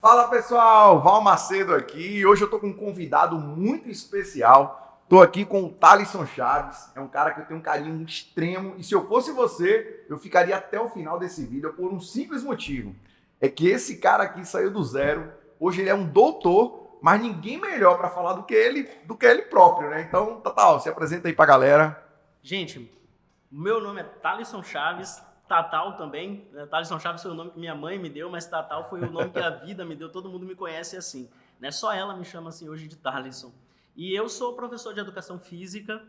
Fala pessoal, Val Macedo aqui. Hoje eu estou com um convidado muito especial. Estou aqui com o Thalisson Chaves. É um cara que eu tenho um carinho extremo. E se eu fosse você, eu ficaria até o final desse vídeo por um simples motivo. É que esse cara aqui saiu do zero. Hoje ele é um doutor, mas ninguém melhor para falar do que ele próprio, né? Então, Tatal, se apresenta aí para a galera. Gente, meu nome é Thalisson Chaves, Tatal também. Thalisson Chaves foi o nome que minha mãe me deu, mas Tatal foi o nome que a vida me deu, todo mundo me conhece assim. Né? Só ela me chama assim hoje de Thalisson. E eu sou professor de educação física,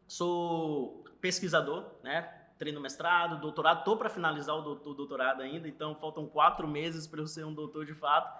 sou pesquisador, né? Treino mestrado, doutorado, estou para finalizar o doutorado ainda, então faltam 4 meses para eu ser um doutor de fato.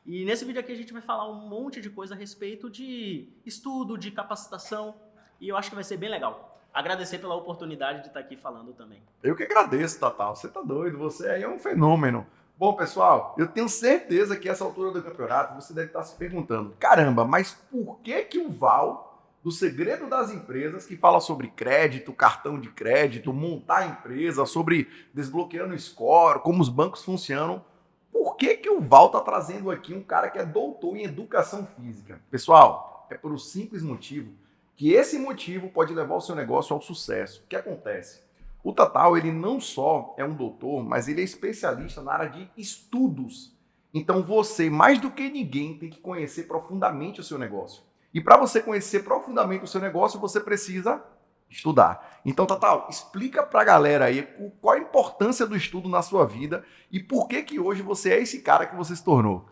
E nesse vídeo aqui a gente vai falar um monte de coisa a respeito de estudo, de capacitação, e eu acho que vai ser bem legal. Agradecer pela oportunidade de estar aqui falando também. Eu que agradeço, Tatal. Você tá doido, você aí é um fenômeno. Bom, pessoal, eu tenho certeza que essa altura do campeonato você deve estar se perguntando: caramba, mas por que o Val, do Segredo das Empresas, que fala sobre crédito, cartão de crédito, montar a empresa, sobre desbloqueando o score, como os bancos funcionam, por que o Val tá trazendo aqui um cara que é doutor em educação física? Pessoal, é por um simples motivo que esse motivo pode levar o seu negócio ao sucesso. O que acontece? O Tatal, ele não só é um doutor, mas ele é especialista na área de estudos. Então você, mais do que ninguém, tem que conhecer profundamente o seu negócio. E para você conhecer profundamente o seu negócio, você precisa estudar. Então, Tatal, explica para a galera aí qual a importância do estudo na sua vida e por que hoje você é esse cara que você se tornou.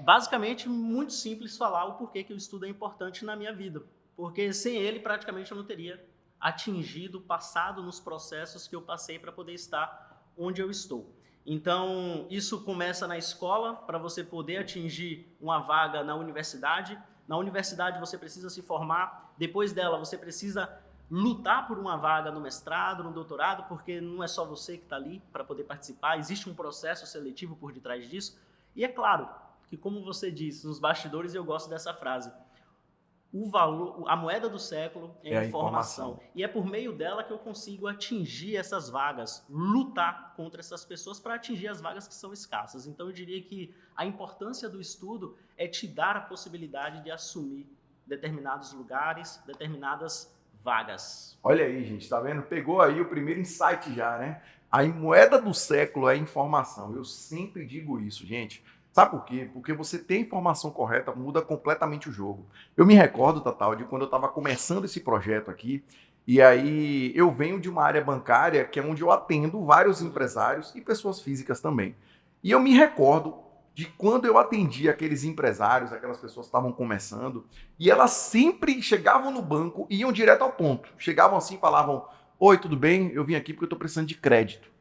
Basicamente, muito simples falar o porquê que o estudo é importante na minha vida. Porque sem ele, praticamente, eu não teria atingido, passado nos processos que eu passei para poder estar onde eu estou. Então, isso começa na escola, para você poder atingir uma vaga na universidade. Na universidade, você precisa se formar. Depois dela, você precisa lutar por uma vaga no mestrado, no doutorado, porque não é só você que está ali para poder participar. Existe um processo seletivo por detrás disso. E é claro que, como você disse, nos bastidores eu gosto dessa frase: o valor, a moeda do século é a informação. E é por meio dela que eu consigo atingir essas vagas, lutar contra essas pessoas para atingir as vagas que são escassas. Então eu diria que a importância do estudo é te dar a possibilidade de assumir determinados lugares, determinadas vagas. Olha aí, gente, tá vendo? Pegou aí o primeiro insight já, né? A moeda do século é a informação. Eu sempre digo isso, gente. Sabe por quê? Porque você ter a informação correta muda completamente o jogo. Eu me recordo, Tatal, de quando eu estava começando esse projeto aqui, e aí eu venho de uma área bancária que é onde eu atendo vários empresários e pessoas físicas também. E eu me recordo de quando eu atendia aqueles empresários, aquelas pessoas que estavam começando, e elas sempre chegavam no banco e iam direto ao ponto. Chegavam assim e falavam: oi, tudo bem? Eu vim aqui porque eu estou precisando de crédito.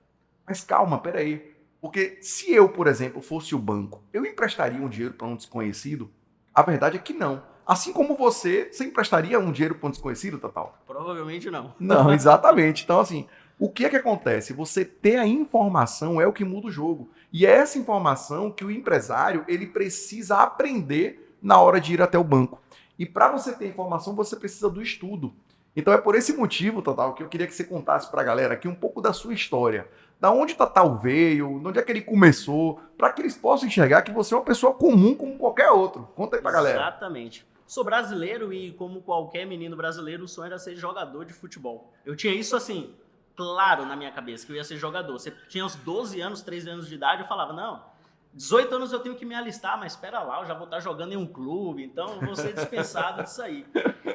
Mas calma, peraí. Porque se eu, por exemplo, fosse o banco, eu emprestaria um dinheiro para um desconhecido? A verdade é que não. Assim como você emprestaria um dinheiro para um desconhecido, Tatal? Provavelmente não. Não, exatamente. Então, assim, o que é que acontece? Você ter a informação é o que muda o jogo. E é essa informação que o empresário ele precisa aprender na hora de ir até o banco. E para você ter informação, você precisa do estudo. Então é por esse motivo, Tatal, que eu queria que você contasse para a galera aqui um pouco da sua história. Da onde o Tatal veio, de onde é que ele começou, para que eles possam enxergar que você é uma pessoa comum como qualquer outro. Conta aí para a galera. Exatamente. Sou brasileiro e, como qualquer menino brasileiro, o sonho era ser jogador de futebol. Eu tinha isso assim, claro na minha cabeça, que eu ia ser jogador. Você tinha uns 12 anos, 13 anos de idade, eu falava: não, 18 anos eu tenho que me alistar, mas espera lá, eu já vou estar jogando em um clube, então eu vou ser dispensado disso aí.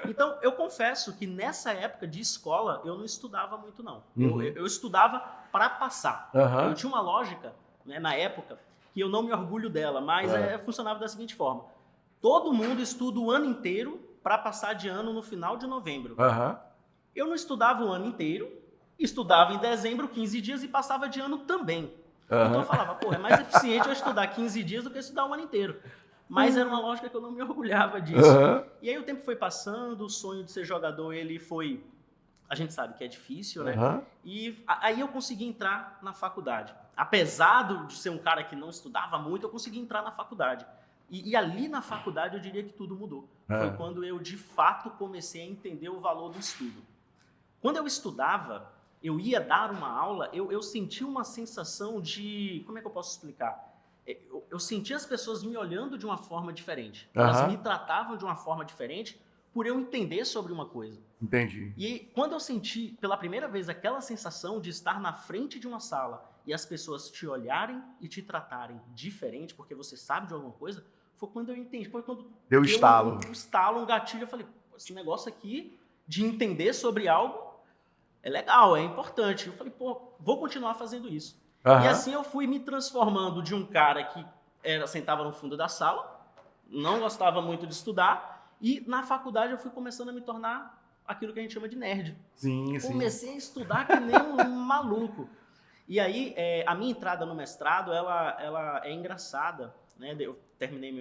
Então, eu confesso que nessa época de escola, eu não estudava muito, não. Eu estudava para passar. Eu tinha uma lógica, né, na época, que eu não me orgulho dela, mas funcionava da seguinte forma: todo mundo estuda o ano inteiro para passar de ano no final de novembro. Eu não estudava o ano inteiro, estudava em dezembro 15 dias e passava de ano também. Então eu falava: pô, é mais eficiente eu estudar 15 dias do que estudar o ano inteiro. Mas era uma lógica que eu não me orgulhava disso. E aí o tempo foi passando, o sonho de ser jogador, ele foi... A gente sabe que é difícil, né? E aí eu consegui entrar na faculdade. Apesar de ser um cara que não estudava muito, eu consegui entrar na faculdade. E ali na faculdade eu diria que tudo mudou. Foi quando eu, de fato, comecei a entender o valor do estudo. Quando eu estudava, eu ia dar uma aula, eu sentia uma sensação de... Como é que eu posso explicar? eu sentia as pessoas me olhando de uma forma diferente. Elas me tratavam de uma forma diferente por eu entender sobre uma coisa. Entendi. E quando eu senti pela primeira vez aquela sensação de estar na frente de uma sala e as pessoas te olharem e te tratarem diferente porque você sabe de alguma coisa, foi quando eu entendi. Foi quando Deu estalo. Um estalo, um gatilho. Eu falei, esse negócio aqui de entender sobre algo é legal, é importante. Eu falei, vou continuar fazendo isso. E assim eu fui me transformando de um cara que sentava no fundo da sala, não gostava muito de estudar, e na faculdade eu fui começando a me tornar aquilo que a gente chama de nerd. Sim. Comecei a estudar que nem um maluco. E aí, a minha entrada no mestrado, ela é engraçada, né? Eu terminei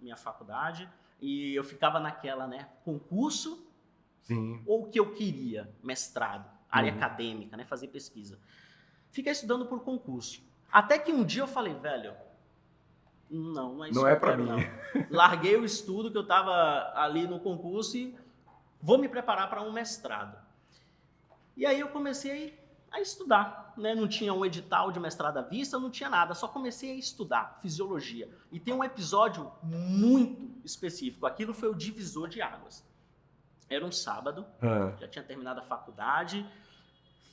minha faculdade e eu ficava naquela, né? Concurso ou o que eu queria? Mestrado, área acadêmica, né? Fazer pesquisa. Fiquei estudando por concurso. Até que um dia eu falei, velho, não é isso não que é eu pra quero, mim. não. Larguei o estudo que eu estava ali no concurso e vou me preparar para um mestrado. E aí eu comecei a estudar, né? Não tinha um edital de mestrado à vista, não tinha nada, só comecei a estudar fisiologia. E tem um episódio muito específico, aquilo foi o divisor de águas. Era um sábado, já tinha terminado a faculdade,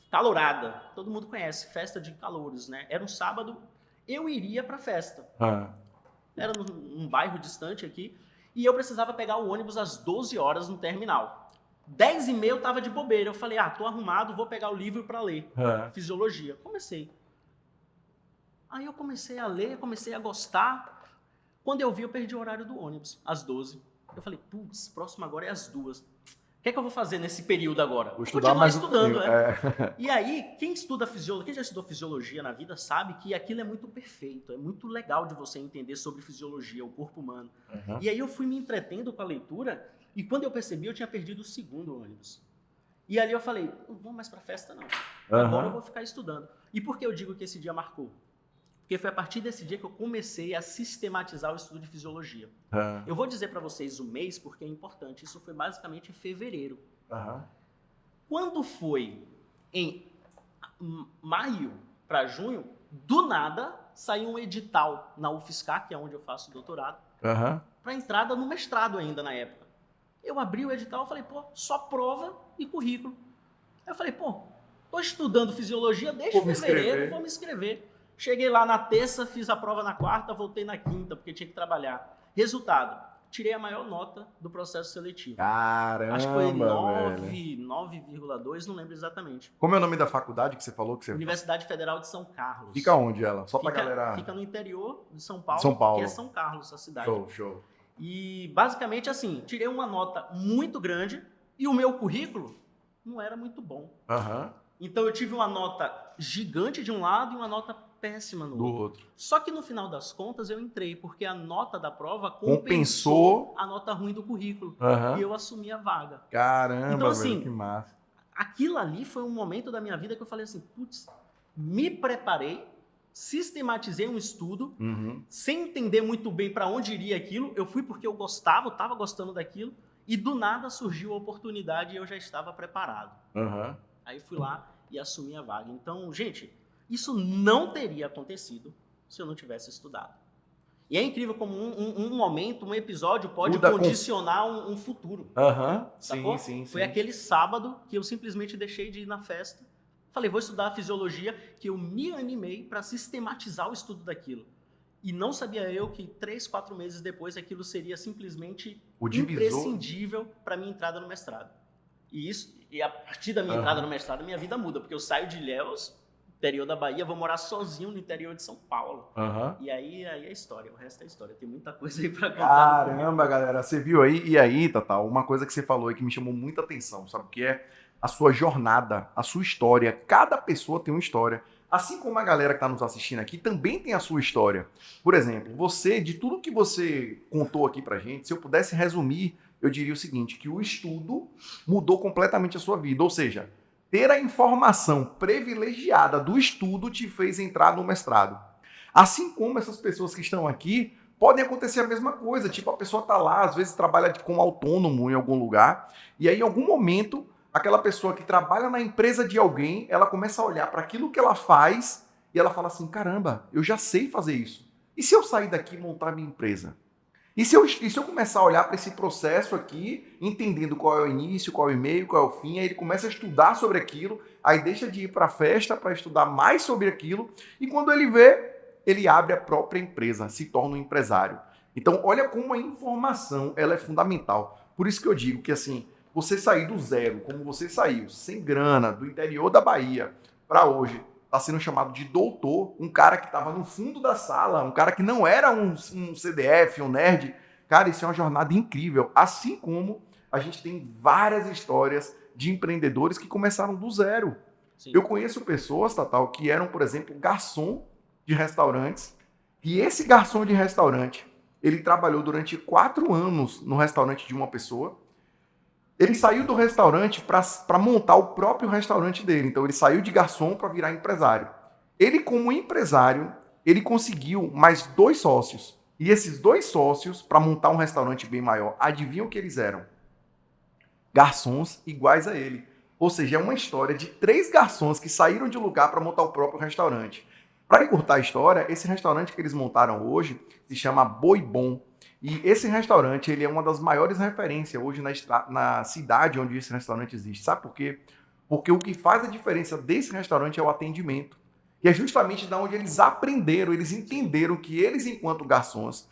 calorada, todo mundo conhece, festa de calouros, né? Era um sábado, eu iria para a festa. Era num bairro distante aqui, e eu precisava pegar o ônibus às 12 horas no terminal. 10h30 eu tava de bobeira. Eu falei, tô arrumado, vou pegar o livro para ler. Fisiologia. Comecei. Aí eu comecei a ler, comecei a gostar. Quando eu vi, eu perdi o horário do ônibus, às 12. Eu falei, putz, próximo agora é às 2. O que é que eu vou fazer nesse período agora? Vou estudar mais estudando, né? E aí, quem estuda fisiologia, quem já estudou fisiologia na vida, sabe que aquilo é muito perfeito, é muito legal de você entender sobre fisiologia, o corpo humano. E aí eu fui me entretendo com a leitura. E quando eu percebi, eu tinha perdido o segundo ônibus. E ali eu falei, não vou mais pra festa não. Agora eu vou ficar estudando. E por que eu digo que esse dia marcou? Porque foi a partir desse dia que eu comecei a sistematizar o estudo de fisiologia. Eu vou dizer para vocês o mês porque é importante. Isso foi basicamente em fevereiro. Quando foi em maio para junho, do nada saiu um edital na UFSCar, que é onde eu faço doutorado, para entrada no mestrado ainda na época. Eu abri o edital e falei, só prova e currículo. Aí eu falei, tô estudando fisiologia desde fevereiro, vou me inscrever. Cheguei lá na terça, fiz a prova na quarta, voltei na quinta, porque tinha que trabalhar. Resultado, tirei a maior nota do processo seletivo. Caramba, acho que foi 9,2, não lembro exatamente. Como é o nome da faculdade que você falou? Universidade Federal de São Carlos. Fica onde ela? Só pra galera... Fica no interior de São Paulo, que é São Carlos, a cidade. Show. E basicamente assim, tirei uma nota muito grande e o meu currículo não era muito bom. Então eu tive uma nota gigante de um lado e uma nota péssima no outro. Só que no final das contas eu entrei, porque a nota da prova compensou a nota ruim do currículo. E eu assumi a vaga. Caramba, então, assim, velho, que massa. Aquilo ali foi um momento da minha vida que eu falei assim, putz, me preparei, sistematizei um estudo, sem entender muito bem para onde iria aquilo. Eu fui porque eu gostava, eu estava gostando daquilo, e do nada surgiu a oportunidade e eu já estava preparado. Aí fui lá e assumi a vaga. Então, gente, isso não teria acontecido se eu não tivesse estudado. E é incrível como um momento, um episódio pode condicionar um futuro. Sacou? Sim. Foi aquele sábado que eu simplesmente deixei de ir na festa. Falei, vou estudar fisiologia, que eu me animei para sistematizar o estudo daquilo. E não sabia eu que 3, 4 meses depois aquilo seria simplesmente imprescindível para minha entrada no mestrado. E a partir da minha entrada no mestrado, minha vida muda, porque eu saio de Ilhéus, interior da Bahia, vou morar sozinho no interior de São Paulo. E aí é história, o resto é história. Tem muita coisa aí para contar. Caramba, galera, você viu aí? E aí, Tatal, uma coisa que você falou aí que me chamou muita atenção, sabe o que é? A sua jornada, a sua história. Cada pessoa tem uma história. Assim como a galera que está nos assistindo aqui também tem a sua história. Por exemplo, você, de tudo que você contou aqui pra gente, se eu pudesse resumir, eu diria o seguinte, que o estudo mudou completamente a sua vida. Ou seja, ter a informação privilegiada do estudo te fez entrar no mestrado. Assim como essas pessoas que estão aqui, podem acontecer a mesma coisa. Tipo, a pessoa está lá, às vezes trabalha como autônomo em algum lugar, e aí em algum momento, aquela pessoa que trabalha na empresa de alguém, ela começa a olhar para aquilo que ela faz e ela fala assim, caramba, eu já sei fazer isso. E se eu sair daqui e montar minha empresa? E se eu começar a olhar para esse processo aqui, entendendo qual é o início, qual é o meio, qual é o fim, aí ele começa a estudar sobre aquilo, aí deixa de ir para a festa para estudar mais sobre aquilo, e quando ele vê, ele abre a própria empresa, se torna um empresário. Então, olha como a informação ela é fundamental. Por isso que eu digo que assim, você sair do zero, como você saiu, sem grana, do interior da Bahia, para hoje, está sendo chamado de doutor, um cara que estava no fundo da sala, um cara que não era um CDF, um nerd. Cara, isso é uma jornada incrível. Assim como a gente tem várias histórias de empreendedores que começaram do zero. Sim. Eu conheço pessoas, Tatal, que eram, por exemplo, garçom de restaurantes, e esse garçom de restaurante, ele trabalhou durante 4 anos no restaurante de uma pessoa. Ele saiu do restaurante para montar o próprio restaurante dele. Então, ele saiu de garçom para virar empresário. Ele, como empresário, ele conseguiu mais 2 sócios. E esses 2 sócios, para montar um restaurante bem maior, adivinham o que eles eram? Garçons iguais a ele. Ou seja, é uma história de 3 garçons que saíram de lugar para montar o próprio restaurante. Para encurtar a história, esse restaurante que eles montaram hoje se chama Boi Bom. E esse restaurante, ele é uma das maiores referências hoje na cidade onde esse restaurante existe. Sabe por quê? Porque o que faz a diferença desse restaurante é o atendimento. E é justamente da onde eles aprenderam, eles entenderam que eles, enquanto garçons,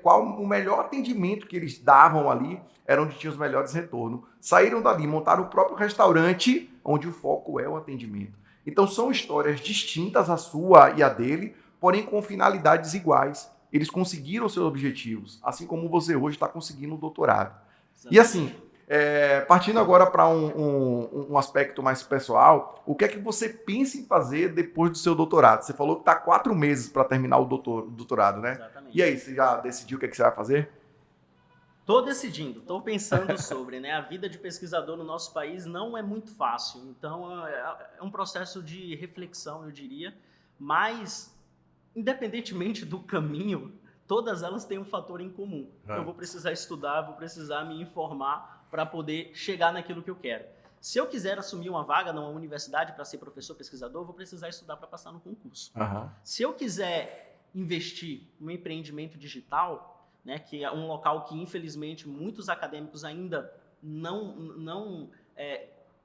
qual o melhor atendimento que eles davam ali, era onde tinha os melhores retornos. Saíram dali, montaram o próprio restaurante, onde o foco é o atendimento. Então são histórias distintas, a sua e a dele, porém com finalidades iguais. Eles conseguiram seus objetivos, assim como você hoje está conseguindo o doutorado. E assim, partindo agora para um aspecto mais pessoal, o que é que você pensa em fazer depois do seu doutorado? Você falou que está 4 meses para terminar o doutorado, né? Exatamente. E aí, você já decidiu o que é que você vai fazer? Tô decidindo, tô pensando sobre, né? A vida de pesquisador no nosso país não é muito fácil, então é um processo de reflexão, eu diria, mas independentemente do caminho, todas elas têm um fator em comum. Eu vou precisar estudar, vou precisar me informar para poder chegar naquilo que eu quero. Se eu quiser assumir uma vaga numa universidade para ser professor pesquisador, eu vou precisar estudar para passar no concurso. Se eu quiser investir no empreendimento digital, né, que é um local que, infelizmente, muitos acadêmicos ainda não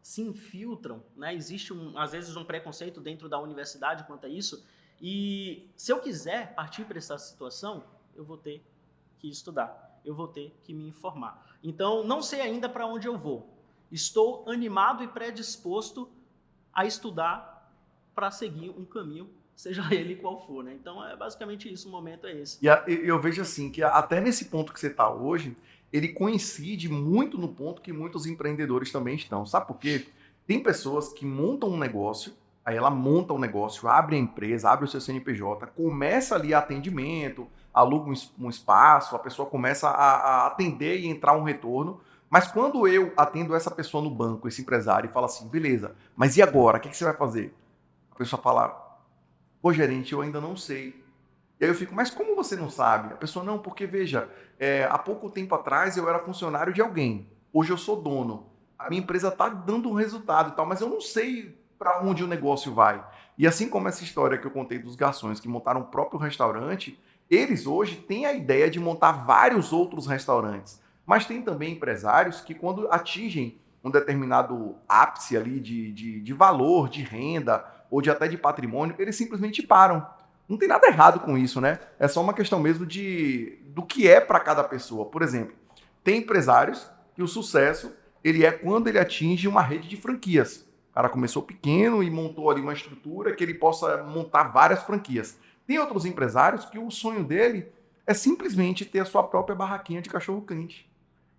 se infiltram, né? Existe, às vezes, um preconceito dentro da universidade quanto a isso, e se eu quiser partir para essa situação, eu vou ter que estudar, eu vou ter que me informar. Então, não sei ainda para onde eu vou. Estou animado e predisposto a estudar para seguir um caminho, seja ele qual for, né? Então, é basicamente isso, o momento é esse. E eu vejo assim, que até nesse ponto que você está hoje, ele coincide muito no ponto que muitos empreendedores também estão. Sabe por quê? Tem pessoas que montam um negócio, aí ela monta um negócio, abre a empresa, abre o seu CNPJ, começa ali atendimento, aluga um espaço, a pessoa começa a atender e entrar um retorno. Mas quando eu atendo essa pessoa no banco, esse empresário, e fala assim, beleza, mas e agora? O que você vai fazer? A pessoa fala, pô, gerente, eu ainda não sei. E aí eu fico, mas como você não sabe? A pessoa, não, porque veja, há pouco tempo atrás eu era funcionário de alguém, hoje eu sou dono. A minha empresa está dando um resultado e tal, mas eu não sei para onde o negócio vai. E assim como essa história que eu contei dos garçons que montaram o próprio restaurante, eles hoje têm a ideia de montar vários outros restaurantes. Mas tem também empresários que, quando atingem um determinado ápice ali de valor, de renda, ou de até de patrimônio, eles simplesmente param. Não tem nada errado com isso, né? É só uma questão mesmo do que é para cada pessoa. Por exemplo, tem empresários que o sucesso ele é quando ele atinge uma rede de franquias. O cara começou pequeno e montou ali uma estrutura que ele possa montar várias franquias. Tem outros empresários que o sonho dele é simplesmente ter a sua própria barraquinha de cachorro-quente.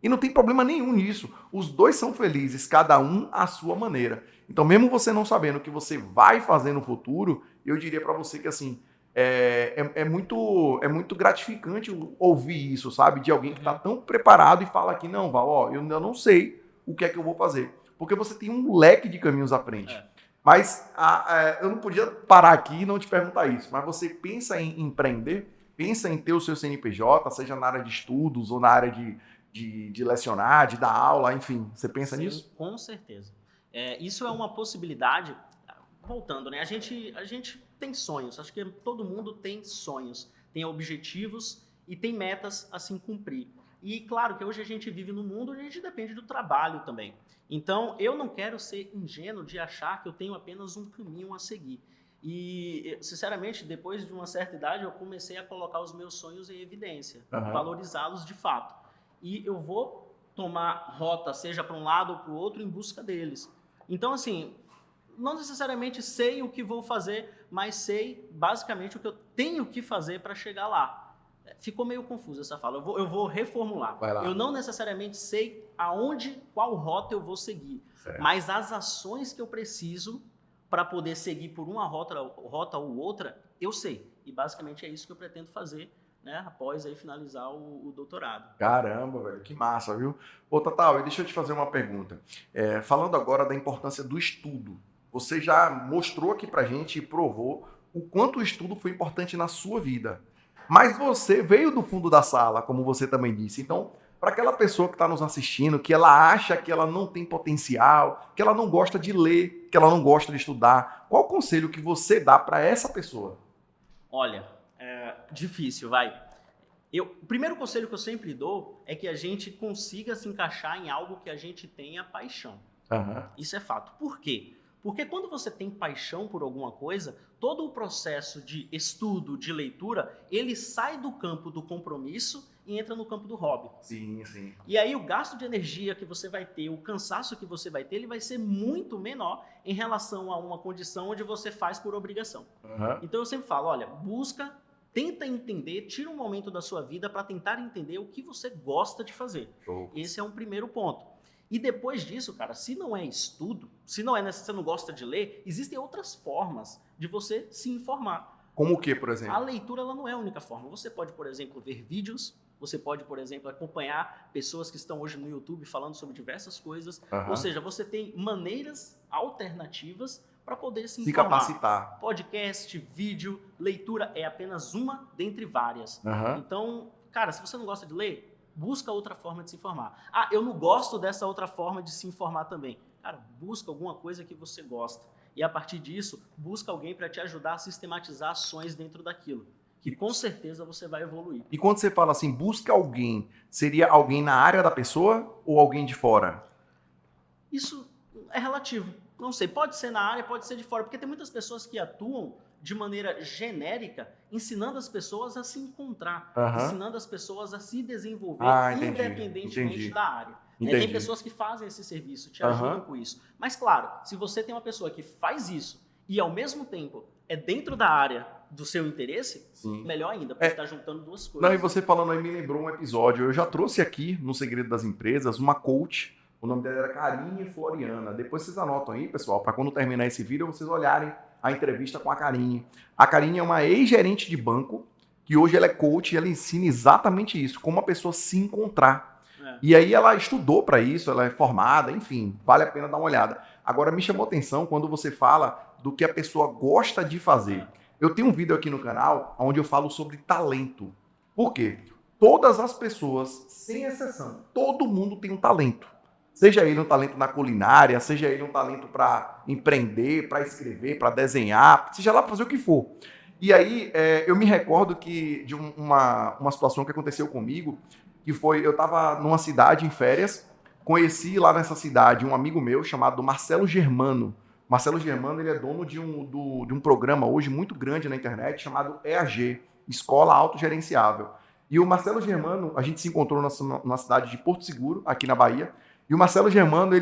E não tem problema nenhum nisso. Os dois são felizes, cada um à sua maneira. Então, mesmo você não sabendo o que você vai fazer no futuro, eu diria para você que assim, é muito gratificante ouvir isso, sabe? De alguém que está tão preparado e fala aqui, não, Val, ó, eu ainda não sei o que é que eu vou fazer. Porque você tem um leque de caminhos à frente. Mas eu não podia parar aqui e não te perguntar isso. Mas você pensa em empreender? Pensa em ter o seu CNPJ, seja na área de estudos ou na área de lecionar, de dar aula, enfim. Você pensa nisso? Com certeza. Isso é uma possibilidade. Voltando, né? A gente tem sonhos. Acho que todo mundo tem sonhos, tem objetivos e tem metas a se cumprir. E claro que hoje a gente vive num mundo onde a gente depende do trabalho também. Então, eu não quero ser ingênuo de achar que eu tenho apenas um caminho a seguir. E, sinceramente, depois de uma certa idade, eu comecei a colocar os meus sonhos em evidência, valorizá-los de fato. E eu vou tomar rota, seja para um lado ou para o outro, em busca deles. Então, assim, não necessariamente sei o que vou fazer, mas sei basicamente o que eu tenho que fazer para chegar lá. Ficou meio confuso essa fala, eu vou reformular. Eu não necessariamente sei qual rota eu vou seguir, mas as ações que eu preciso para poder seguir por uma rota ou outra, eu sei. E basicamente é isso que eu pretendo fazer, né, após aí finalizar o doutorado. Caramba, velho, que massa, viu? Ô, Tatal, deixa eu te fazer uma pergunta. Falando agora da importância do estudo, você já mostrou aqui pra gente e provou o quanto o estudo foi importante na sua vida. Mas você veio do fundo da sala, como você também disse. Então, para aquela pessoa que está nos assistindo, que ela acha que ela não tem potencial, que ela não gosta de ler, que ela não gosta de estudar, qual o conselho que você dá para essa pessoa? Olha, difícil, vai. O primeiro conselho que eu sempre dou é que a gente consiga se encaixar em algo que a gente tenha paixão. Isso é fato. Por quê? Porque quando você tem paixão por alguma coisa, todo o processo de estudo, de leitura, ele sai do campo do compromisso e entra no campo do hobby. Sim, sim. E aí o gasto de energia que você vai ter, o cansaço que você vai ter, ele vai ser muito menor em relação a uma condição onde você faz por obrigação. Então eu sempre falo, olha, tenta entender, tira um momento da sua vida para tentar entender o que você gosta de fazer. Esse é um primeiro ponto. E depois disso, cara, se não é estudo, se você não gosta de ler, existem outras formas de você se informar. Como o que, por exemplo? A leitura ela não é a única forma. Você pode, por exemplo, ver vídeos, você pode, por exemplo, acompanhar pessoas que estão hoje no YouTube falando sobre diversas coisas. Ou seja, você tem maneiras alternativas para poder se informar. Capacitar. Podcast, vídeo, leitura é apenas uma dentre várias. Então, cara, se você não gosta de ler, busca outra forma de se informar. Ah, eu não gosto dessa outra forma de se informar também. Cara, busca alguma coisa que você gosta. E a partir disso, busca alguém para te ajudar a sistematizar ações dentro daquilo. Que com certeza você vai evoluir. E quando você fala assim, busca alguém, seria alguém na área da pessoa ou alguém de fora? Isso é relativo. Não sei, pode ser na área, pode ser de fora. Porque tem muitas pessoas que atuam de maneira genérica, ensinando as pessoas a se encontrar, ensinando as pessoas a se desenvolver independentemente da área. Tem pessoas que fazem esse serviço, te ajudam com isso. Mas claro, se você tem uma pessoa que faz isso e ao mesmo tempo é dentro da área do seu interesse, melhor ainda, porque você está juntando duas coisas. Não, e você falando aí me lembrou um episódio, eu já trouxe aqui no Segredo das Empresas uma coach, o nome dela era Karine Floriana. Depois vocês anotam aí, pessoal, para quando terminar esse vídeo vocês olharem a entrevista com a Karine. A Karine é uma ex-gerente de banco, que hoje ela é coach e ela ensina exatamente isso, como a pessoa se encontrar. E aí ela estudou para isso, ela é formada, enfim, vale a pena dar uma olhada. Agora me chamou a atenção quando você fala do que a pessoa gosta de fazer. Eu tenho um vídeo aqui no canal onde eu falo sobre talento. Por quê? Todas as pessoas, sem exceção, todo mundo tem um talento. Seja ele um talento na culinária, seja ele um talento para empreender, para escrever, para desenhar, seja lá para fazer o que for. E aí eu me recordo de uma situação que aconteceu comigo, que foi, eu estava numa cidade em férias, conheci lá nessa cidade um amigo meu chamado Marcelo Germano. Marcelo Germano, ele é dono de um programa hoje muito grande na internet chamado EAG, Escola Autogerenciável. E o Marcelo Germano, a gente se encontrou na cidade de Porto Seguro, aqui na Bahia, e o Marcelo Germano,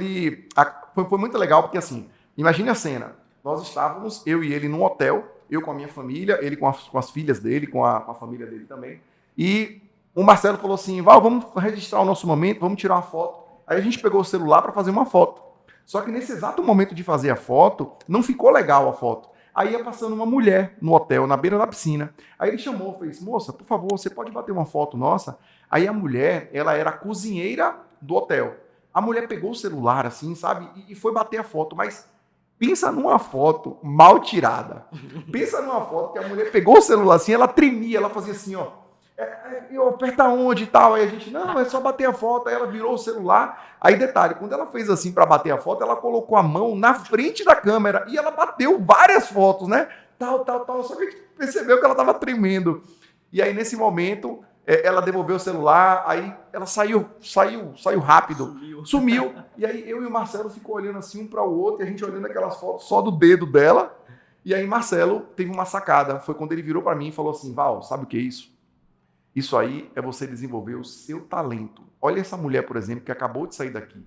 foi muito legal, porque assim, imagine a cena, nós estávamos, eu e ele, num hotel, eu com a minha família, ele com as filhas dele, com a família dele também, e o Marcelo falou assim, Val, vamos registrar o nosso momento, vamos tirar uma foto. Aí a gente pegou o celular para fazer uma foto. Só que nesse exato momento de fazer a foto, não ficou legal a foto. Aí ia passando uma mulher no hotel, na beira da piscina. Aí ele chamou, fez, moça, por favor, você pode bater uma foto nossa? Aí a mulher, ela era a cozinheira do hotel. A mulher pegou o celular, assim, sabe, e foi bater a foto, mas pensa numa foto mal tirada. Pensa numa foto que a mulher pegou o celular assim, ela tremia, ela fazia assim, ó. Eu aperta onde e tal, aí a gente, não, é só bater a foto, aí ela virou o celular, aí detalhe, quando ela fez assim para bater a foto, ela colocou a mão na frente da câmera e ela bateu várias fotos, né, tal. Só que a gente percebeu que ela tava tremendo. E aí, nesse momento, ela devolveu o celular, aí ela saiu rápido, sumiu. E aí eu e o Marcelo ficou olhando assim um para o outro, e a gente olhando aquelas fotos só do dedo dela. E aí Marcelo teve uma sacada, foi quando ele virou para mim e falou assim: Val, sabe o que é isso? Isso aí é você desenvolver o seu talento. Olha essa mulher, por exemplo, que acabou de sair daqui.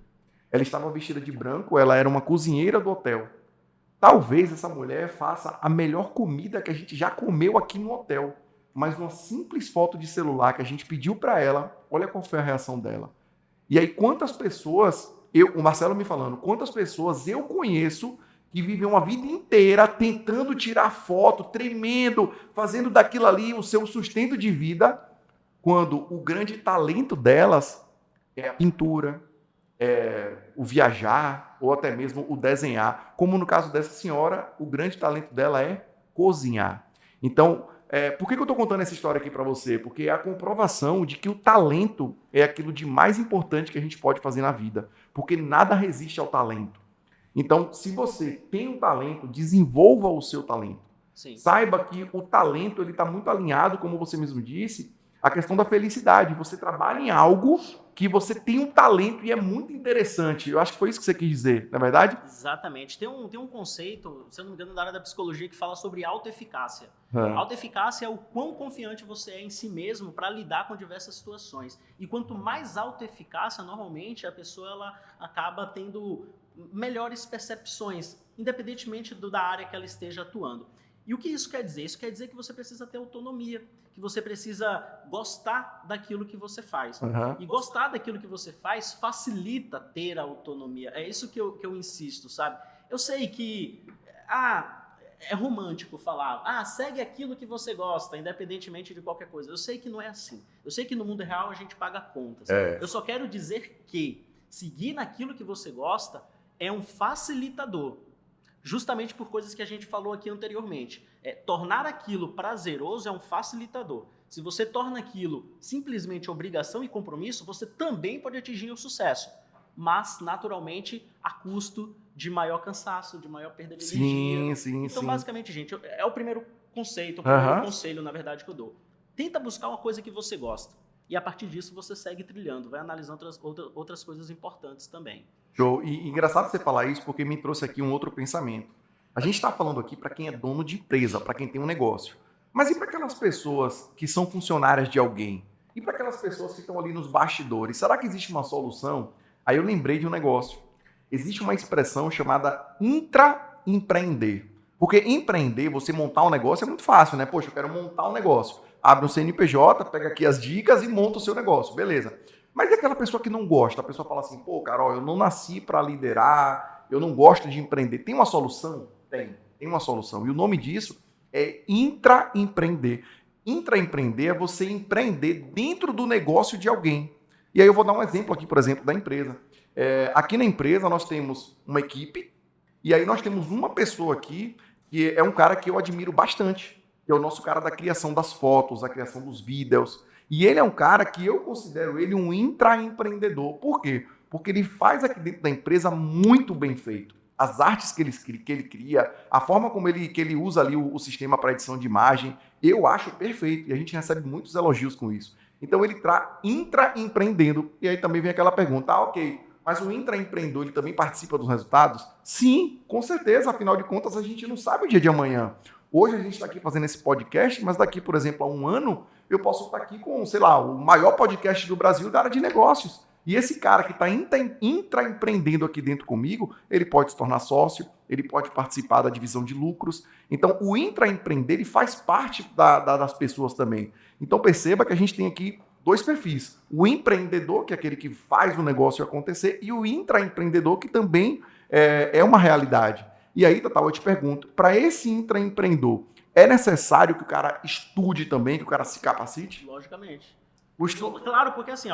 Ela estava vestida de branco, ela era uma cozinheira do hotel. Talvez essa mulher faça a melhor comida que a gente já comeu aqui no hotel. Mas uma simples foto de celular que a gente pediu para ela, olha qual foi a reação dela. E aí quantas pessoas, o Marcelo me falando, quantas pessoas eu conheço que vivem uma vida inteira tentando tirar foto, tremendo, fazendo daquilo ali o seu sustento de vida, quando o grande talento delas é a pintura, o viajar ou até mesmo o desenhar. Como no caso dessa senhora, o grande talento dela é cozinhar. Então, por que eu estou contando essa história aqui para você? Porque é a comprovação de que o talento é aquilo de mais importante que a gente pode fazer na vida. Porque nada resiste ao talento. Então, se você tem um talento, desenvolva o seu talento. Sim. Saiba que o talento está muito alinhado, como você mesmo disse, à questão da felicidade. Você trabalha em algo que você tem um talento e é muito interessante. Eu acho que foi isso que você quis dizer, não é verdade? Exatamente. Tem um conceito, se eu não me engano, da área da psicologia que fala sobre autoeficácia. Autoeficácia é o quão confiante você é em si mesmo para lidar com diversas situações. E quanto mais autoeficácia, normalmente, a pessoa ela acaba tendo melhores percepções, independentemente da área que ela esteja atuando. E o que isso quer dizer? Isso quer dizer que você precisa ter autonomia, que você precisa gostar daquilo que você faz. E gostar daquilo que você faz facilita ter autonomia. É isso que eu insisto, sabe? Eu sei que é romântico falar, segue aquilo que você gosta, independentemente de qualquer coisa. Eu sei que não é assim. Eu sei que no mundo real a gente paga contas. Eu só quero dizer que seguir naquilo que você gosta é um facilitador. Justamente por coisas que a gente falou aqui anteriormente. Tornar aquilo prazeroso é um facilitador. Se você torna aquilo simplesmente obrigação e compromisso, você também pode atingir o sucesso. Mas, naturalmente, a custo de maior cansaço, de maior perda de energia. Então, basicamente, gente, é o primeiro conceito, o primeiro conselho, na verdade, que eu dou. Tenta buscar uma coisa que você gosta. E, a partir disso, você segue trilhando. Vai analisando outras coisas importantes também. Show. E engraçado você falar isso porque me trouxe aqui um outro pensamento. A gente está falando aqui para quem é dono de empresa, para quem tem um negócio. Mas e para aquelas pessoas que são funcionárias de alguém? E para aquelas pessoas que estão ali nos bastidores? Será que existe uma solução? Aí eu lembrei de um negócio. Existe uma expressão chamada intraempreender. Porque empreender, você montar um negócio é muito fácil, né? Poxa, eu quero montar um negócio. Abre um CNPJ, pega aqui as dicas e monta o seu negócio. Beleza. Mas é aquela pessoa que não gosta. A pessoa fala assim, pô, Carol, eu não nasci para liderar, eu não gosto de empreender. Tem uma solução? Tem uma solução. E o nome disso é intraempreender. Intraempreender é você empreender dentro do negócio de alguém. E aí eu vou dar um exemplo aqui, por exemplo, da empresa. Aqui na empresa nós temos uma equipe e aí nós temos uma pessoa aqui que é um cara que eu admiro bastante, que é o nosso cara da criação das fotos, da criação dos vídeos. E ele é um cara que eu considero ele um intraempreendedor. Por quê? Porque ele faz aqui dentro da empresa muito bem feito. As artes que ele cria, a forma como ele usa ali o sistema para edição de imagem, eu acho perfeito. E a gente recebe muitos elogios com isso. Então ele está intraempreendendo. E aí também vem aquela pergunta, ok, mas o intraempreendedor ele também participa dos resultados? Sim, com certeza. Afinal de contas, a gente não sabe o dia de amanhã. Hoje a gente está aqui fazendo esse podcast, mas daqui, por exemplo, a um ano, eu posso estar aqui com, sei lá, o maior podcast do Brasil da área de negócios. E esse cara que está intraempreendendo aqui dentro comigo, ele pode se tornar sócio, ele pode participar da divisão de lucros. Então, o intraempreender ele faz parte das pessoas também. Então, perceba que a gente tem aqui dois perfis. O empreendedor, que é aquele que faz o negócio acontecer, e o intraempreendedor, que também é uma realidade. E aí, Tatá, eu te pergunto, para esse intraempreendedor, é necessário que o cara estude também, que o cara se capacite? Logicamente. Claro, porque assim,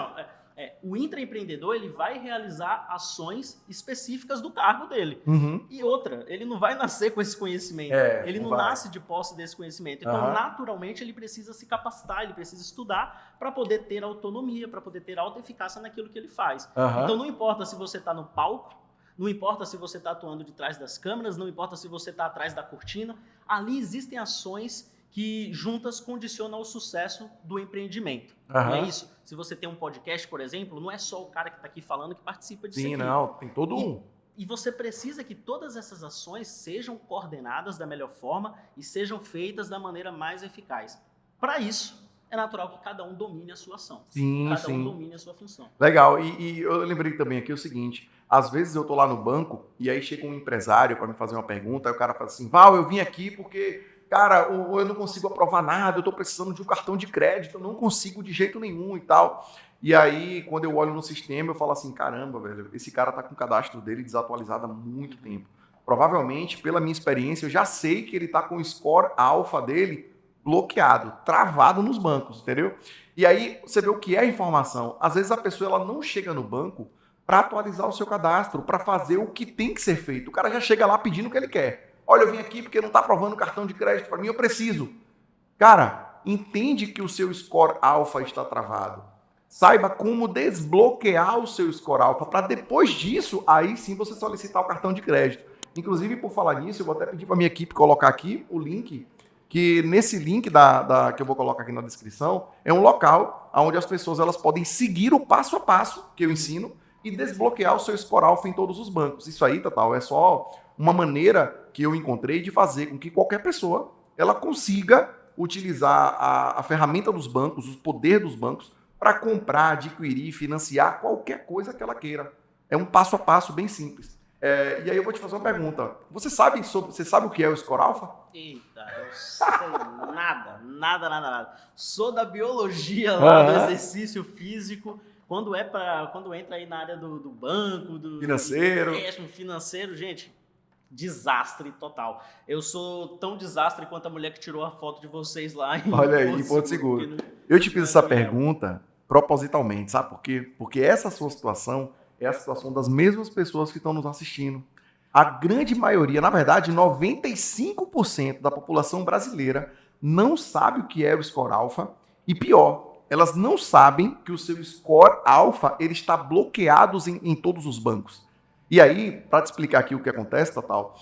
o intraempreendedor ele vai realizar ações específicas do cargo dele. E outra, ele não vai nascer com esse conhecimento. Ele não nasce de posse desse conhecimento. Então, naturalmente, ele precisa se capacitar, ele precisa estudar para poder ter autonomia, para poder ter autoeficácia naquilo que ele faz. Então, não importa se você está no palco, Não importa se você está atuando de trás das câmeras, não importa se você está atrás da cortina, ali existem ações que juntas condicionam o sucesso do empreendimento. Não é isso? Se você tem um podcast, por exemplo, não é só o cara que está aqui falando que participa disso. Sim, não, tem todo um. E você precisa que todas essas ações sejam coordenadas da melhor forma e sejam feitas da maneira mais eficaz. Para isso, é natural que cada um domine a sua ação. Sim, cada um domine a sua função. Legal. E eu lembrei também aqui o seguinte, às vezes eu tô lá no banco e aí chega um empresário para me fazer uma pergunta, aí o cara fala assim, Val, eu vim aqui porque, cara, eu não consigo aprovar nada, eu tô precisando de um cartão de crédito, eu não consigo de jeito nenhum e tal. E aí, quando eu olho no sistema, eu falo assim, caramba, velho, esse cara tá com o cadastro dele desatualizado há muito tempo. Provavelmente, pela minha experiência, eu já sei que ele tá com o score alfa dele bloqueado, travado nos bancos, entendeu? E aí, você vê o que é a informação. Às vezes a pessoa ela não chega no banco para atualizar o seu cadastro, para fazer o que tem que ser feito. O cara já chega lá pedindo o que ele quer. Olha, eu vim aqui porque não tá aprovando cartão de crédito para mim, eu preciso. Cara, entende que o seu score alfa está travado. Saiba como desbloquear o seu score alfa para depois disso, aí sim você solicitar o cartão de crédito. Inclusive, por falar nisso, eu vou até pedir para minha equipe colocar aqui o link, que nesse link que eu vou colocar aqui na descrição, é um local onde as pessoas elas podem seguir o passo a passo que eu ensino e desbloquear o seu score alfa em todos os bancos. Isso aí, Tatal, é só uma maneira que eu encontrei de fazer com que qualquer pessoa ela consiga utilizar a ferramenta dos bancos, o poder dos bancos, para comprar, adquirir, financiar qualquer coisa que ela queira. É um passo a passo bem simples. E aí eu vou te fazer uma pergunta. Você sabe o que é o score alfa? Eita, eu sei nada. Sou da biologia lá, do exercício físico. Quando entra aí na área do banco, do financeiro, gente, desastre total. Eu sou tão desastre quanto a mulher que tirou a foto de vocês lá em Porto Seguro. Eu te fiz essa pergunta propositalmente, sabe por quê? Porque essa sua situação é a situação das mesmas pessoas que estão nos assistindo. A grande maioria, na verdade, 95% da população brasileira não sabe o que é o score alfa e pior, elas não sabem que o seu score alfa ele está bloqueado em todos os bancos. E aí, para te explicar aqui o que acontece, Tatal,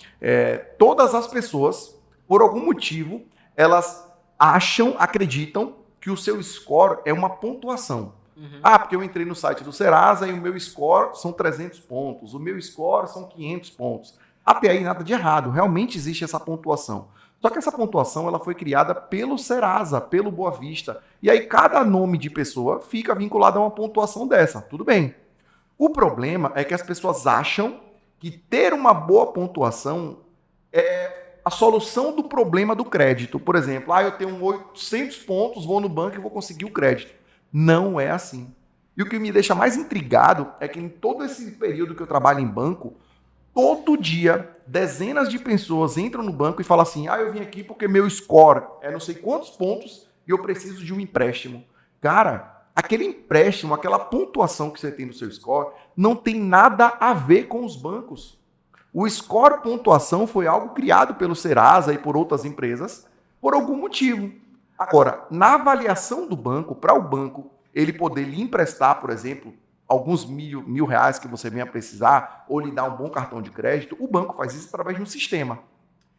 todas as pessoas, por algum motivo, elas acreditam que o seu score é uma pontuação. Uhum. Porque eu entrei no site do Serasa e o meu score são 300 pontos, o meu score são 500 pontos. Até aí nada de errado, realmente existe essa pontuação. Só que essa pontuação ela foi criada pelo Serasa, pelo Boa Vista. E aí cada nome de pessoa fica vinculado a uma pontuação dessa, tudo bem. O problema é que as pessoas acham que ter uma boa pontuação é a solução do problema do crédito. Por exemplo, eu tenho 800 pontos, vou no banco e vou conseguir o crédito. Não é assim. E o que me deixa mais intrigado é que em todo esse período que eu trabalho em banco, todo dia, dezenas de pessoas entram no banco e falam assim, eu vim aqui porque meu score é não sei quantos pontos e eu preciso de um empréstimo. Cara, aquele empréstimo, aquela pontuação que você tem no seu score, não tem nada a ver com os bancos. O score pontuação foi algo criado pelo Serasa e por outras empresas por algum motivo. Agora, na avaliação do banco, para o banco ele poder lhe emprestar, por exemplo, alguns mil reais que você venha precisar, ou lhe dar um bom cartão de crédito, o banco faz isso através de um sistema.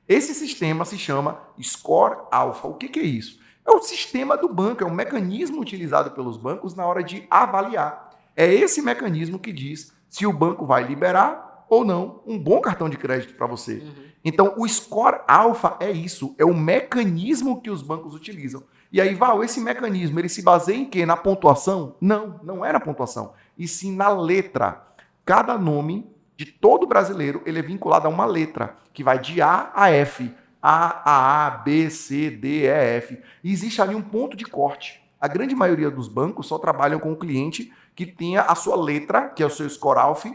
Esse sistema se chama Score Alpha. O que é isso? É o sistema do banco, é um mecanismo utilizado pelos bancos na hora de avaliar. É esse mecanismo que diz se o banco vai liberar ou não um bom cartão de crédito para você. Uhum. Então, o Score Alpha é isso, é o mecanismo que os bancos utilizam. E aí, Val, esse mecanismo, ele se baseia em quê? Na pontuação? Não, não é na pontuação, e sim na letra. Cada nome de todo brasileiro, ele é vinculado a uma letra, que vai de A a F. A, B, C, D, E, F. E existe ali um ponto de corte. A grande maioria dos bancos só trabalham com o cliente que tenha a sua letra, que é o seu Score Alpha,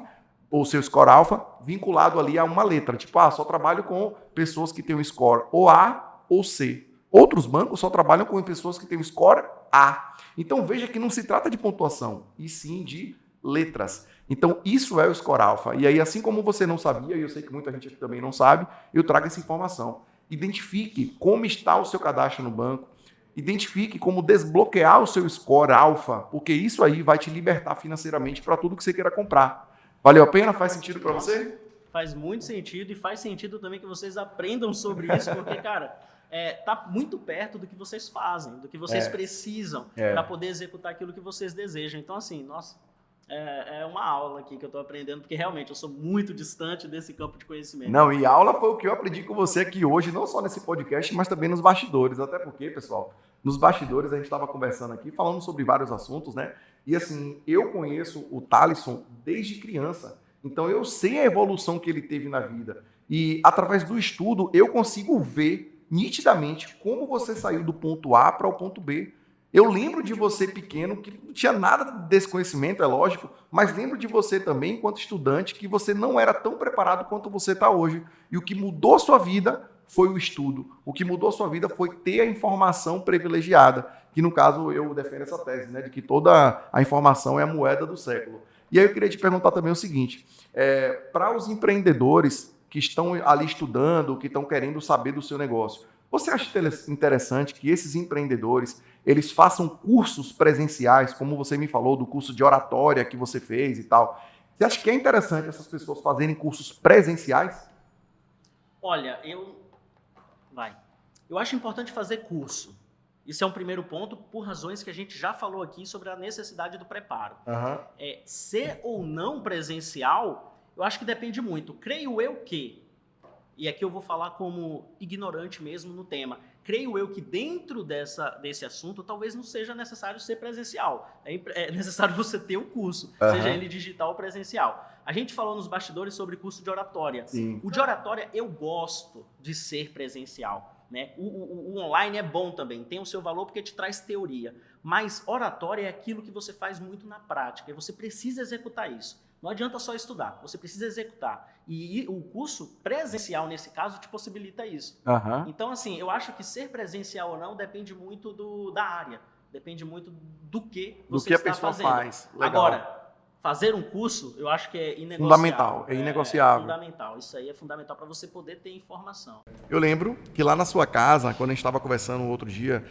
ou seu score alfa, vinculado ali a uma letra. Tipo, só trabalho com pessoas que têm um score ou A ou C. Outros bancos só trabalham com pessoas que têm um score A. Então, veja que não se trata de pontuação, e sim de letras. Então, isso é o score alfa. E aí, assim como você não sabia, e eu sei que muita gente aqui também não sabe, eu trago essa informação. Identifique como está o seu cadastro no banco, identifique como desbloquear o seu score alfa, porque isso aí vai te libertar financeiramente para tudo que você queira comprar. Valeu a pena? Faz sentido para você? Faz muito sentido e faz sentido também que vocês aprendam sobre isso, porque, cara, tá muito perto do que vocês fazem, do que vocês precisam para poder executar aquilo que vocês desejam. Então, assim, nossa, é uma aula aqui que eu estou aprendendo, porque realmente eu sou muito distante desse campo de conhecimento. Não, e aula foi o que eu aprendi com você aqui hoje, não só nesse podcast, mas também nos bastidores. Até porque, pessoal, nos bastidores a gente estava conversando aqui, falando sobre vários assuntos, né? E assim, eu conheço o Thalisson desde criança. Então eu sei a evolução que ele teve na vida. E através do estudo eu consigo ver nitidamente como você saiu do ponto A para o ponto B. Eu lembro de você pequeno, que não tinha nada desse conhecimento, é lógico, mas lembro de você também, enquanto estudante, que você não era tão preparado quanto você está hoje. E o que mudou a sua vida foi o estudo. O que mudou a sua vida foi ter a informação privilegiada, que no caso eu defendo essa tese, né, de que toda a informação é a moeda do século. E aí eu queria te perguntar também o seguinte, para os empreendedores que estão ali estudando, que estão querendo saber do seu negócio, você acha interessante que esses empreendedores eles façam cursos presenciais, como você me falou do curso de oratória que você fez e tal? Você acha que é interessante essas pessoas fazerem cursos presenciais? Olha, eu acho importante fazer curso. Isso é um primeiro ponto, por razões que a gente já falou aqui sobre a necessidade do preparo. Ser ou não presencial, eu acho que depende muito. Creio eu que, e aqui eu vou falar como ignorante mesmo no tema, creio eu que dentro desse assunto talvez não seja necessário ser presencial. É necessário você ter o curso, seja ele digital ou presencial. A gente falou nos bastidores sobre curso de oratória. Sim. O de oratória eu gosto de ser presencial. Né? O online é bom também, tem o seu valor porque te traz teoria, mas oratória é aquilo que você faz muito na prática e você precisa executar isso. Não adianta só estudar, você precisa executar. E o curso presencial, nesse caso, te possibilita isso. Então, assim, eu acho que ser presencial ou não depende muito da área, depende muito do que você está fazendo. Faz. Legal. Agora, fazer um curso, eu acho que é inegociável. Fundamental, é inegociável. É fundamental, isso aí é fundamental para você poder ter informação. Eu lembro que lá na sua casa, quando a gente estava conversando um outro dia,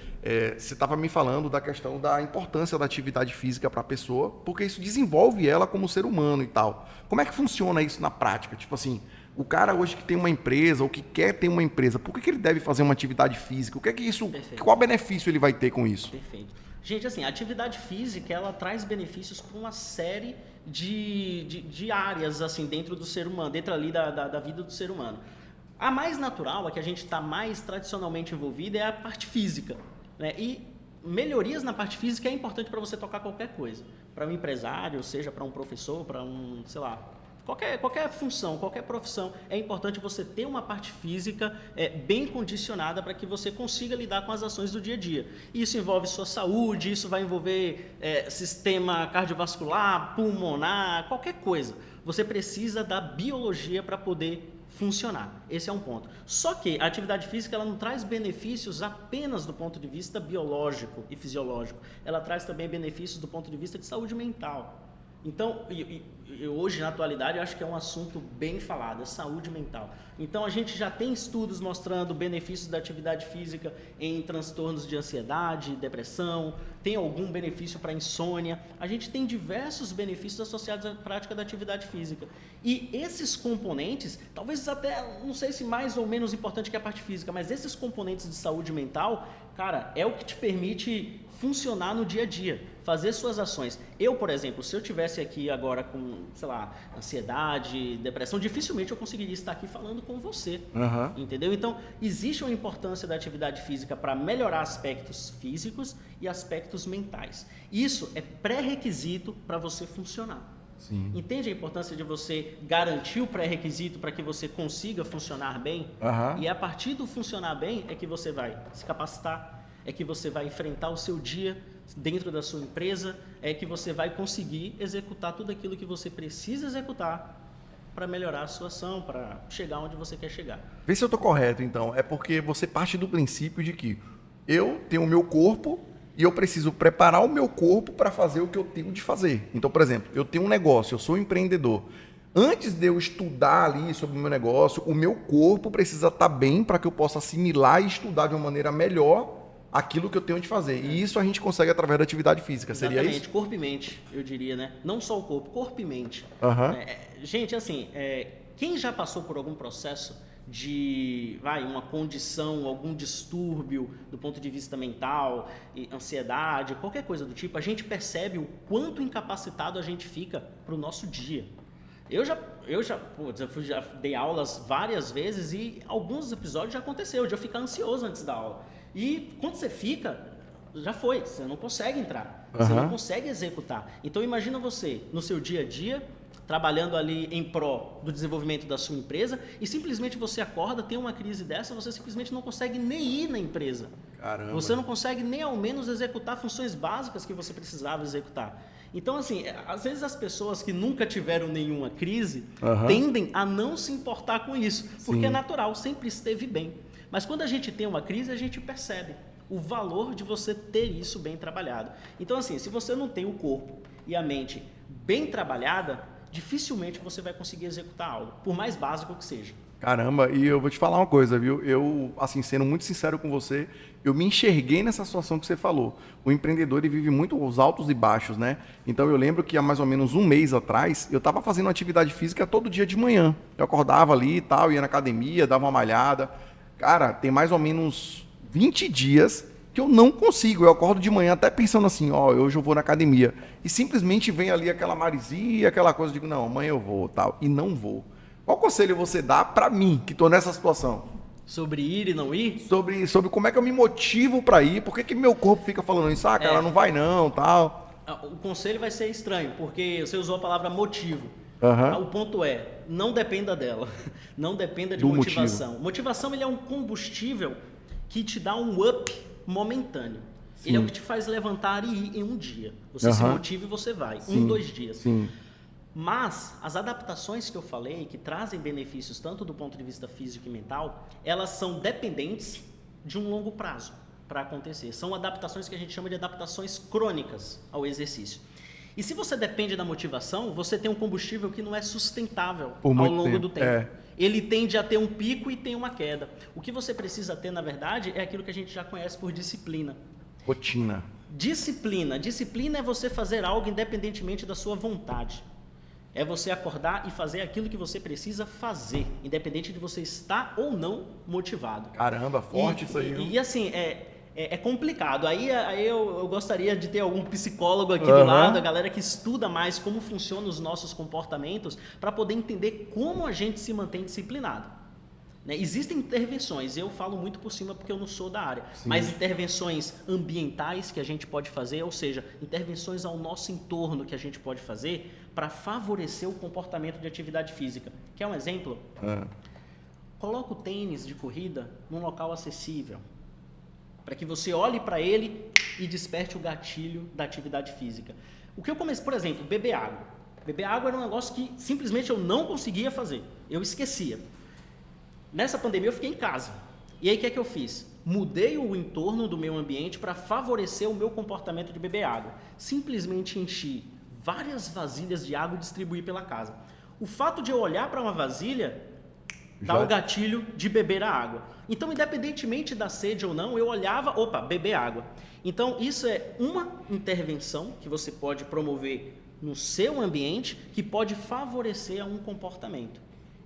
você estava me falando da questão da importância da atividade física para a pessoa, porque isso desenvolve ela como ser humano e tal. Como é que funciona isso na prática? Tipo assim, o cara hoje que tem uma empresa ou que quer ter uma empresa, por que ele deve fazer uma atividade física? O que é que isso? Perfeito. Qual benefício ele vai ter com isso? Perfeito. Gente, assim, a atividade física, ela traz benefícios para uma série de áreas, assim, dentro do ser humano, dentro ali da vida do ser humano. A mais natural, a que a gente está mais tradicionalmente envolvido, é a parte física, né? E melhorias na parte física é importante para você tocar qualquer coisa. Para um empresário, seja para um professor, para um, sei lá, qualquer função, qualquer profissão, é importante você ter uma parte física bem condicionada para que você consiga lidar com as ações do dia a dia. Isso envolve sua saúde, isso vai envolver sistema cardiovascular, pulmonar, qualquer coisa. Você precisa da biologia para poder funcionar. Esse é um ponto. Só que a atividade física ela não traz benefícios apenas do ponto de vista biológico e fisiológico. Ela traz também benefícios do ponto de vista de saúde mental. Então, hoje, na atualidade, eu acho que é um assunto bem falado, é saúde mental. Então, a gente já tem estudos mostrando benefícios da atividade física em transtornos de ansiedade, depressão, tem algum benefício para insônia. A gente tem diversos benefícios associados à prática da atividade física. E esses componentes, talvez até, não sei se mais ou menos importante que a parte física, mas esses componentes de saúde mental, cara, é o que te permite funcionar no dia a dia, fazer suas ações. Eu, por exemplo, se eu tivesse aqui agora com, sei lá, ansiedade, depressão, dificilmente eu conseguiria estar aqui falando com você, entendeu? Então, existe uma importância da atividade física para melhorar aspectos físicos e aspectos mentais. Isso é pré-requisito para você funcionar. Sim. Entende a importância de você garantir o pré-requisito para que você consiga funcionar bem? E a partir do funcionar bem é que você vai se capacitar, é que você vai enfrentar o seu dia dentro da sua empresa, é que você vai conseguir executar tudo aquilo que você precisa executar para melhorar a sua ação, para chegar onde você quer chegar. Vê se eu estou correto, então. É porque você parte do princípio de que eu tenho o meu corpo e eu preciso preparar o meu corpo para fazer o que eu tenho de fazer. Então, por exemplo, eu tenho um negócio, eu sou um empreendedor. Antes de eu estudar ali sobre o meu negócio, o meu corpo precisa estar bem para que eu possa assimilar e estudar de uma maneira melhor aquilo que eu tenho de fazer. E isso a gente consegue através da atividade física, seria Exatamente, isso? corpo e mente, eu diria, né? Não só o corpo e mente. Aham. Gente, assim, quem já passou por algum processo de, uma condição, algum distúrbio do ponto de vista mental, ansiedade, qualquer coisa do tipo, a gente percebe o quanto incapacitado a gente fica para o nosso dia. Eu já dei aulas várias vezes e alguns episódios já aconteceu de eu ficar ansioso antes da aula. E quando você fica, já foi, você não consegue entrar, você não consegue executar. Então imagina você, no seu dia a dia, trabalhando ali em pró do desenvolvimento da sua empresa e simplesmente você acorda, tem uma crise dessa, você simplesmente não consegue nem ir na empresa. Caramba. Você não consegue nem ao menos executar funções básicas que você precisava executar. Então, assim, às vezes as pessoas que nunca tiveram nenhuma crise tendem a não se importar com isso, porque é natural, sempre esteve bem. Mas quando a gente tem uma crise, a gente percebe o valor de você ter isso bem trabalhado. Então, assim, se você não tem o corpo e a mente bem trabalhada, dificilmente você vai conseguir executar algo, por mais básico que seja. Caramba, e eu vou te falar uma coisa, viu? Eu, assim, sendo muito sincero com você, eu me enxerguei nessa situação que você falou. O empreendedor, ele vive muito os altos e baixos, né? Então, eu lembro que há mais ou menos um mês atrás, eu estava fazendo atividade física todo dia de manhã. Eu acordava ali e tal, ia na academia, dava uma malhada. Cara, tem mais ou menos 20 dias que eu não consigo. Eu acordo de manhã até pensando assim, hoje eu vou na academia. E simplesmente vem ali aquela maresia, aquela coisa, eu digo, não, amanhã eu vou, tal. E não vou. Qual conselho você dá para mim, que estou nessa situação? Sobre ir e não ir? Sobre como é que eu me motivo para ir, por que meu corpo fica falando isso? Ah, cara, não vai não, tal. O conselho vai ser estranho, porque você usou a palavra motivo. Uhum. O ponto é, não dependa dela, não dependa de motivação. Motivação, ele é um combustível que te dá um up momentâneo. Sim. Ele é o que te faz levantar e ir em um dia. Você se motiva e você vai, Sim. 2 dias. Sim. Mas as adaptações que eu falei, que trazem benefícios tanto do ponto de vista físico e mental, elas são dependentes de um longo prazo para acontecer. São adaptações que a gente chama de adaptações crônicas ao exercício. E se você depende da motivação, você tem um combustível que não é sustentável ao longo do tempo. Ele tende a ter um pico e tem uma queda. O que você precisa ter, na verdade, é aquilo que a gente já conhece por disciplina. Rotina. Disciplina. Disciplina é você fazer algo independentemente da sua vontade. É você acordar e fazer aquilo que você precisa fazer, independente de você estar ou não motivado. Caramba, forte isso aí. E assim, é complicado. Aí eu gostaria de ter algum psicólogo aqui do lado, a galera que estuda mais como funcionam os nossos comportamentos, para poder entender como a gente se mantém disciplinado. Né? Existem intervenções, eu falo muito por cima porque eu não sou da área, mas intervenções ambientais que a gente pode fazer, ou seja, intervenções ao nosso entorno que a gente pode fazer para favorecer o comportamento de atividade física. Quer um exemplo? Coloca o tênis de corrida num local acessível, para que você olhe para ele e desperte o gatilho da atividade física. O que eu comecei, por exemplo, beber água. Beber água era um negócio que simplesmente eu não conseguia fazer, eu esquecia. Nessa pandemia eu fiquei em casa. E aí o que é que eu fiz? Mudei o entorno do meu ambiente para favorecer o meu comportamento de beber água. Simplesmente enchi várias vasilhas de água e distribuí pela casa. O fato de eu olhar para uma vasilha dá o gatilho de beber a água. Então, independentemente da sede ou não, eu olhava, beber água. Então, isso é uma intervenção que você pode promover no seu ambiente que pode favorecer a um comportamento.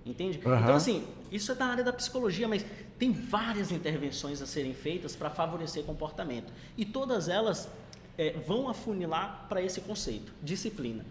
Entende? Então, assim, isso é da área da psicologia, mas tem várias intervenções a serem feitas para favorecer comportamento. E todas elas vão afunilar para esse conceito, disciplina.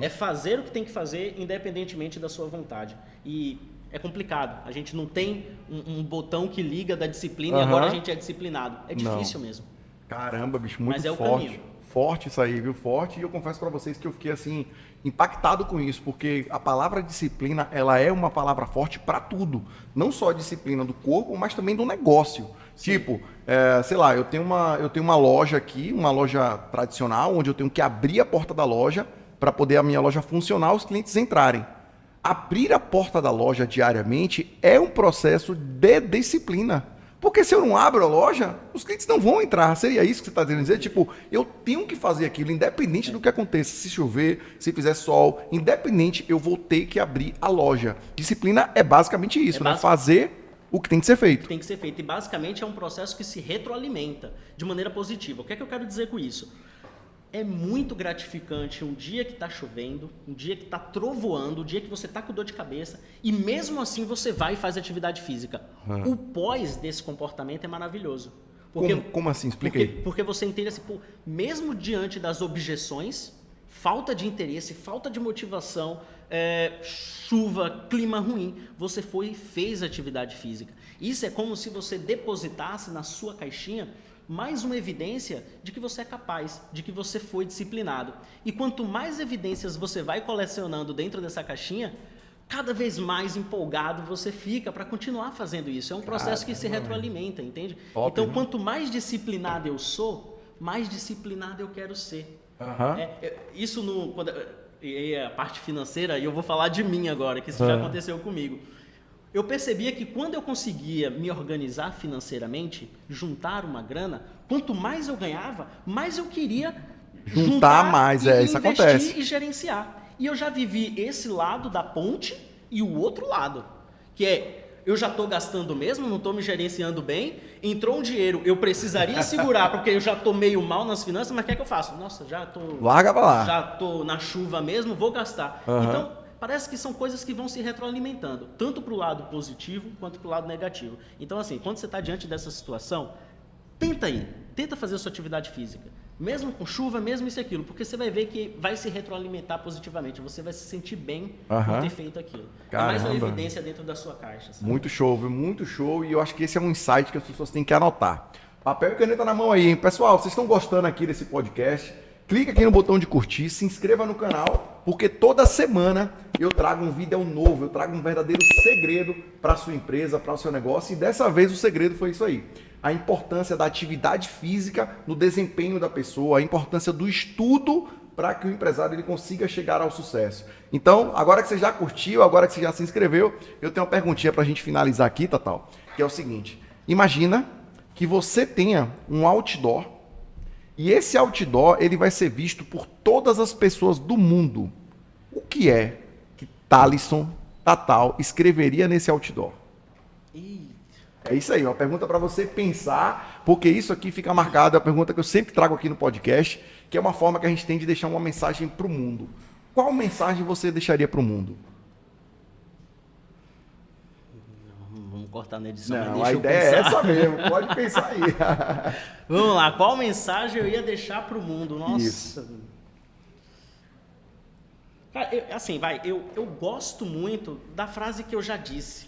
É fazer o que tem que fazer independentemente da sua vontade. E é complicado. A gente não tem um botão que liga da disciplina e agora a gente é disciplinado. É difícil mesmo. Caramba, bicho, muito mas é forte. O caminho. Forte isso aí, viu? Forte. E eu confesso para vocês que eu fiquei assim impactado com isso, porque a palavra disciplina, ela é uma palavra forte para tudo. Não só a disciplina do corpo, mas também do negócio. Sim. Tipo, sei lá, eu tenho uma loja aqui, uma loja tradicional, onde eu tenho que abrir a porta da loja para poder a minha loja funcionar, os clientes entrarem. Abrir a porta da loja diariamente é um processo de disciplina. Porque se eu não abro a loja, os clientes não vão entrar. Seria isso que você está querendo dizer? Tipo, eu tenho que fazer aquilo, independente do que aconteça. Se chover, se fizer sol, independente, eu vou ter que abrir a loja. Disciplina é basicamente isso, né? Fazer o que tem que ser feito. Tem que ser feito. E basicamente é um processo que se retroalimenta de maneira positiva. O que é que eu quero dizer com isso? É muito gratificante um dia que está chovendo, um dia que está trovoando, um dia que você está com dor de cabeça e mesmo assim você vai e faz atividade física. O pós desse comportamento é maravilhoso. Porque, Como assim? Explica aí. porque você entende assim, pô, mesmo diante das objeções, falta de interesse, falta de motivação, chuva, clima ruim, você foi e fez atividade física. Isso é como se você depositasse na sua caixinha mais uma evidência de que você é capaz, de que você foi disciplinado. E quanto mais evidências você vai colecionando dentro dessa caixinha, cada vez mais empolgado você fica para continuar fazendo isso. É um processo que se retroalimenta, entende? Top, então, né? quanto mais disciplinado eu sou, mais disciplinado eu quero ser. Isso e a parte financeira, e eu vou falar de mim agora, que isso já aconteceu comigo. Eu percebia que quando eu conseguia me organizar financeiramente, juntar uma grana, quanto mais eu ganhava, mais eu queria Juntar mais, isso investir acontece. e gerenciar. E eu já vivi esse lado da ponte e o outro lado, que é, eu já estou gastando mesmo, não estou me gerenciando bem, entrou um dinheiro, eu precisaria segurar, porque eu já estou meio mal nas finanças, mas o que é que eu faço? Nossa, já estou... Larga pra lá. Já estou na chuva mesmo, vou gastar. Então, parece que são coisas que vão se retroalimentando, tanto para o lado positivo quanto para o lado negativo. Então, assim, quando você está diante dessa situação, tenta fazer a sua atividade física. Mesmo com chuva, mesmo isso e aquilo, porque você vai ver que vai se retroalimentar positivamente, você vai se sentir bem por ter feito aquilo. É mais uma Caramba. evidência dentro da sua caixa. Sabe? Muito show, viu? Muito show. E eu acho que esse é um insight que as pessoas têm que anotar. Papel e caneta na mão aí, hein? Pessoal, vocês estão gostando aqui desse podcast? Clica aqui no botão de curtir, se inscreva no canal, porque toda semana eu trago um vídeo novo, eu trago um verdadeiro segredo para a sua empresa, para o seu negócio. E dessa vez o segredo foi isso aí. A importância da atividade física no desempenho da pessoa, a importância do estudo para que o empresário ele consiga chegar ao sucesso. Então, agora que você já curtiu, agora que você já se inscreveu, eu tenho uma perguntinha para a gente finalizar aqui, Tatal, que é o seguinte. Imagina que você tenha um outdoor e esse outdoor ele vai ser visto por todas as pessoas do mundo. O que é que Thalisson Tatal escreveria nesse outdoor? É isso aí, uma pergunta para você pensar, porque isso aqui fica marcado, é uma pergunta que eu sempre trago aqui no podcast, que é uma forma que a gente tem de deixar uma mensagem para o mundo. Qual mensagem você deixaria para o mundo? Vamos cortar na edição. Não, deixa a eu ideia pensar. é essa mesmo, pode pensar aí. Vamos lá, qual mensagem eu ia deixar para o mundo? Nossa. Isso. Cara, eu gosto muito da frase que eu já disse,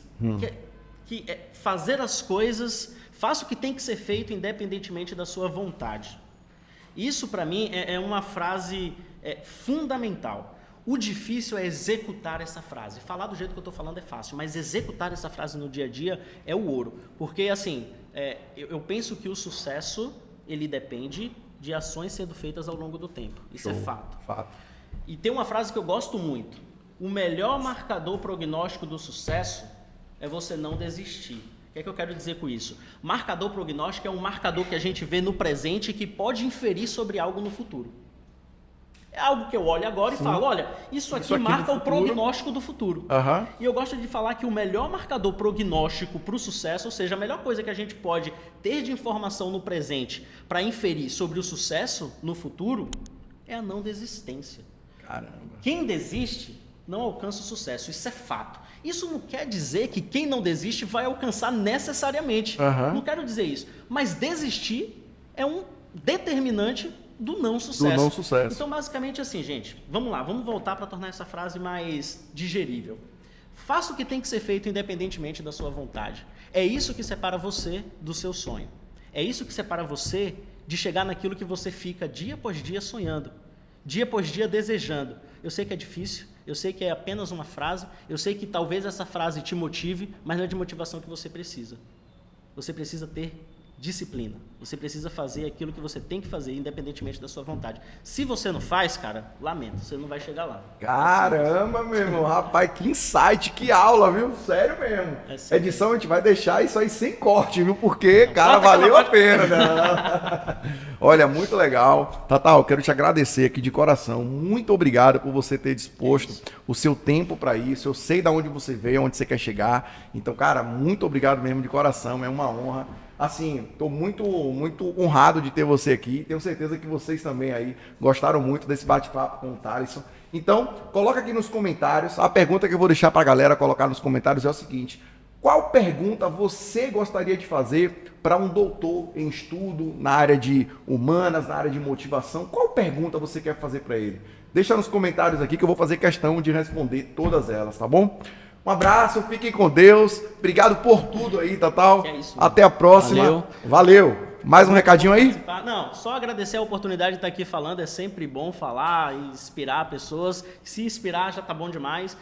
que é fazer as coisas, faça o que tem que ser feito independentemente da sua vontade. Isso para mim é uma frase fundamental. O difícil é executar essa frase. Falar do jeito que eu estou falando é fácil, mas executar essa frase no dia a dia é o ouro. Porque assim, eu penso que o sucesso ele depende de ações sendo feitas ao longo do tempo. Isso é fato. E tem uma frase que eu gosto muito. O melhor marcador prognóstico do sucesso é você não desistir. O que é que eu quero dizer com isso? Marcador prognóstico é um marcador que a gente vê no presente e que pode inferir sobre algo no futuro. É algo que eu olho agora e falo, olha, isso aqui marca o prognóstico do futuro. E eu gosto de falar que o melhor marcador prognóstico para o sucesso, ou seja, a melhor coisa que a gente pode ter de informação no presente para inferir sobre o sucesso no futuro é a não desistência. Caramba. Quem desiste não alcança o sucesso, isso é fato. Isso não quer dizer que quem não desiste vai alcançar necessariamente. Não quero dizer isso. Mas desistir é um determinante do não sucesso. Então, basicamente assim, gente, vamos lá, vamos voltar para tornar essa frase mais digerível. Faça o que tem que ser feito independentemente da sua vontade. É isso que separa você do seu sonho. É isso que separa você de chegar naquilo que você fica dia após dia sonhando, dia após dia desejando. Eu sei que é difícil, eu sei que é apenas uma frase, eu sei que talvez essa frase te motive, mas não é de motivação que você precisa. Você precisa ter disciplina. Você precisa fazer aquilo que você tem que fazer, independentemente da sua vontade. Se você não faz, cara, lamento, você não vai chegar lá. Caramba, meu irmão, rapaz, que insight, que aula, viu? Sério mesmo. É sério. Edição, a gente vai deixar isso aí sem corte, viu? Porque, cara, corta valeu aquela a pena, né? Olha, muito legal. Tatá, eu quero te agradecer aqui de coração. Muito obrigado por você ter disposto o seu tempo para isso. Eu sei de onde você veio, onde você quer chegar. Então, cara, muito obrigado mesmo de coração. É uma honra. Assim, estou muito honrado de ter você aqui. Tenho certeza que vocês também aí gostaram muito desse bate-papo com o Thalisson. Então, coloca aqui nos comentários. A pergunta que eu vou deixar para a galera colocar nos comentários é o seguinte: qual pergunta você gostaria de fazer para um doutor em estudo na área de humanas, na área de motivação? Qual pergunta você quer fazer para ele? Deixa nos comentários aqui que eu vou fazer questão de responder todas elas, tá bom? Um abraço, fiquem com Deus. Obrigado por tudo aí, Tatal. É isso, até a próxima. Valeu. Mais um recadinho aí? Não, só agradecer a oportunidade de estar aqui falando. É sempre bom falar e inspirar pessoas. Se inspirar já tá bom demais.